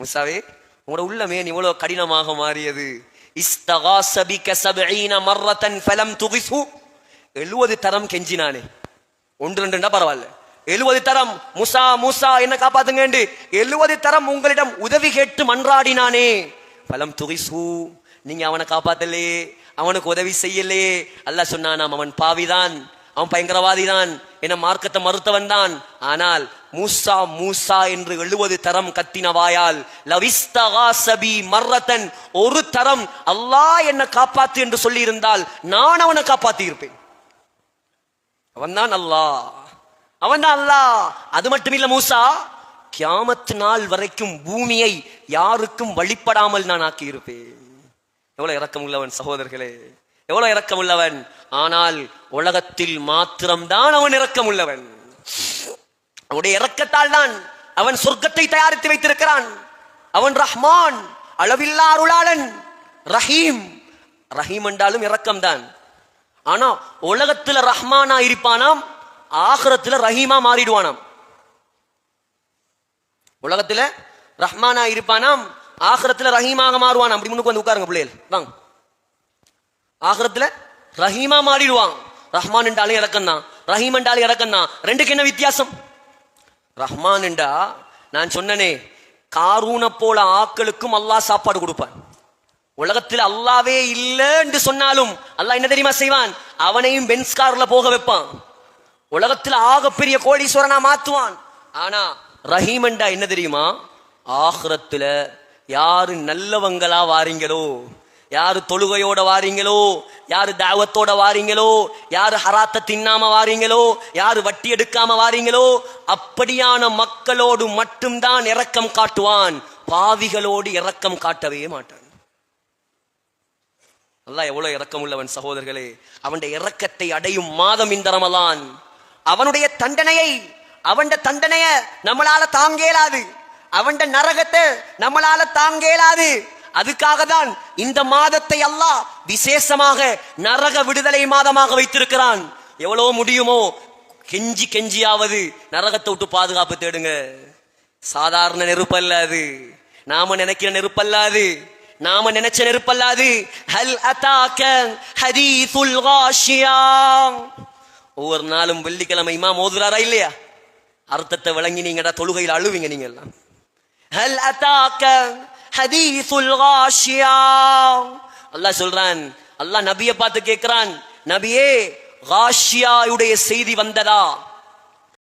மூசாவே உங்களோட உள்ளமே இவ்வளவு கடினமாக மாறியது. இஸ்தகாஸ பிக 70 மர்ரத்தன் ஃபலம் துகிஸு. 70 தரம் கெஞ்சினானே, 1-2 பரவாயில்ல, 70 தரம் மூசா மூசா என்ன காப்பாத்துங்க என்று 70 தரம் உங்களிடம் உதவி கேட்டு மன்றாடினானே. ஃபலம் துகிஸு, நீங்க அவனை காப்பாத்தலே, அவனுக்கு உதவி செய்யலே. அல்லாஹ் சொன்னானாம், அவன் பாவிதான், அவன் பயங்கரவாதி தான், என மார்க்கத்தை மறுத்தவன் தான். ஆனால் மூசா மூசா என்று 70 தரம் கத்தின வாயால் லவிஸ்தகாஸபி மர்ரத்தன், ஒரு தரம் அல்லாஹ் என்ன காப்பாத்து என்று சொல்லி இருந்தால் நான் அவனை காப்பாத்தி இருப்பேன். அவன் தான் அல்லாஹ், அவன் தான் அல்லாஹ். அது மட்டுமில்ல, மூசா கியாமத் நாள் வரைக்கும் பூமியை யாருக்கும் வழிபடாமல் நான் ஆக்கி இருப்பேன். எவ்வளவு இரக்கம் உள்ளவன் சகோதரர்களே, எவ்வளவு இரக்கம் உள்ளவன். ஆனால் உலகத்தில் மாத்திரம்தான் அவன் இரக்கம் உள்ளவன். அவனுடைய இரக்கத்தால் தான் அவன் சொர்க்கத்தை தயாரித்து வைத்திருக்கிறான். அவன் ரஹ்மான், அளவில்லா அருளாளன், ரஹீம். ரஹீம் என்றாலும் இரக்கம் தான். ஆனா உலகத்துல ரஹ்மானா இருப்பானாம், ஆகிரத்துல ரஹீமா மாறிடுவானாம். உலகத்துல ரஹ்மானா இருப்பானாம், ஆகிரத்துல ரஹீமாக மாறுவான். அப்படி முன்னுக்கு வந்து உட்காருங்க பிள்ளைகள், வாங்க. ஆகிரத்துல ரஹீமா மாறிடுவான். ரஹ்மான் என்றாலும் இறக்கம் தான், ரஹீம் என்றாலும் இறக்கம் தான். ரெண்டுக்கு என்ன வித்தியாசம்? ரஹ்மான் என்றா நான் சொன்னனே, காரூன போல ஆக்களுக்கும் அல்லாஹ் சாப்பாடு கொடுப்பான். உலகத்தில் அல்லாவே இல்லை என்று சொன்னாலும் அல்லாஹ் என்ன தெரியுமா செய்வான்? அவனையும் பென்ஸ் கார்ல போக வைப்பான். உலகத்தில் ஆகப்பெரிய கோடீஸ்வரனா மாத்துவான். ஆனா ரஹீம் என்றா என்ன தெரியுமா? ஆகிரத்துல யாரு நல்லவங்களா வாரீங்களோ, யாரு தொழுகையோட வாரீங்களோ, யாரு தாவத்தோட வாரீங்களோ, யாரு ஹராத்த தின்னாம வாரீங்களோ, யாரு வட்டி எடுக்காம வாரீங்களோ, அப்படியான மக்களோடு மட்டும்தான் இரக்கம் காட்டுவான். பாவிகளோடு இரக்கம் காட்டவே மாட்டான். அல்லாஹ் எவ்வளவு இரக்கம் உள்ளவன் சகோதரர்களே. அவனுடைய இரக்கத்தை அடையும் மாதம் இந்த ரமலான். அவனுடைய தண்டனைய நம்மளால தாங்கேலாது, அவனுடைய நரகத்தை நம்மளால தாங்கேலாது. அதுக்காக தான் இந்த மாதத்தை அல்லாஹ் விசேஷமாக நரக விடுதலை மாதமாக வைத்திருக்கிறான். எவ்வளவு முடியுமோ கெஞ்சி கெஞ்சியாவது நரகத்தை விட்டு பாதுகாப்பு தேடுங்க. சாதாரண நெருப்பல்லாது, நாம நினைக்கிற நெருப்பல்லாது, நாம நினைச்ச நெருப்பல்லாது. ஹல் அதாக ஹதீசுல் காஷியா. ஒவ்வொரு நாளும் வெள்ளிக்கிழமை இமாம் ஓதுறாரா இல்லையா? அர்த்தத்தை விளங்கி நீங்க தொழுகையில் அழுவீங்க நீங்க எல்லாம். ஹல் அதாக ஹதீசுல் காஷியா. அல்லாஹ் சொல்றான், அல்லாஹ் நபியை பார்த்து கேட்கிறான், நபியே காஷியாவுடைய செய்தி வந்ததா?